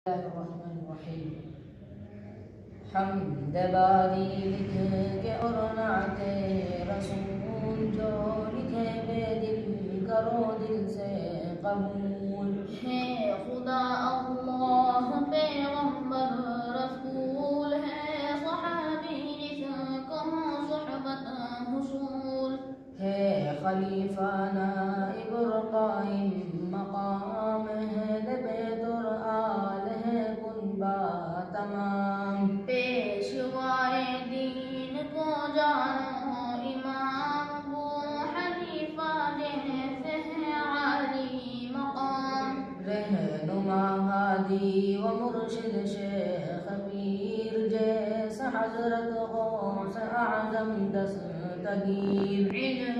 الرحمن الرحیم حمد باری لکھ کے اور نعت رسول جو لکھے بے دل کرو دل سے قبول ہے خدا اللہ پیغمبر رسول ہے صحابی جس کو صحبت حصول ہے خلیفہ نائب اور قائم مقام ہے بیت اور آل ہے کنبہ تمام پیشوائے دین کو جانو امام ابو حنیفہ جیسے ہے عالی مقام رہنما ہادی و مرشد شیخ پیر جیسا حضرت غوث اعظم دستگیر علم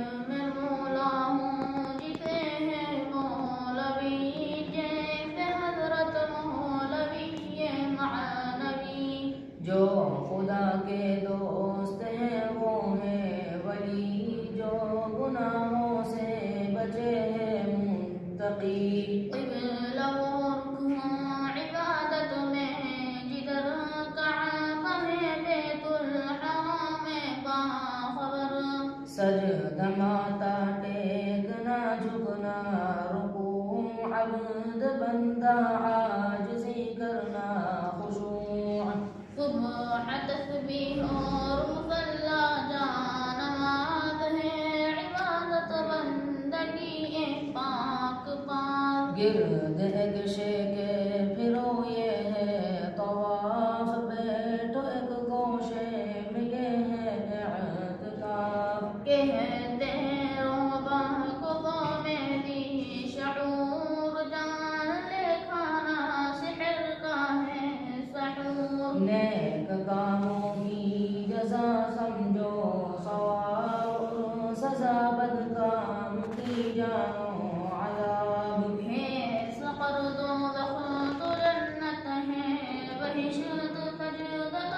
مولا ہوں جیتے ہیں مولوی جیسے حضرت مولوی معنوی جو خدا کے دوست ہیں وہ ہیں ولی جو گناہوں سے بچے ہیں متقی قبلہ و رکن عبادت میں جدھر کعبہ ہے بیت الحرام باخبر سجدہ ماتا ٹیکنا جھکنا رکوع عبد بندہ عاجزی کرنا خشوع صبح تسبیح اور مصلی جا نماز ہے عبادت بندگی پاک پاک گرد ایک شیکے پھرو یہ ہے طواف بیٹھو ایک گوشے میں یہ ہے اعتکاف کہتے ہیں روبہ کو میں دی شعور جان لے کھانا سحر کا ہے سحور نیک کاموں کی جزا سمجھو ثواب سزا بد کام کی جانو عذاب ہے سقر دوزخ تو جنت ہے بہشت سجدہ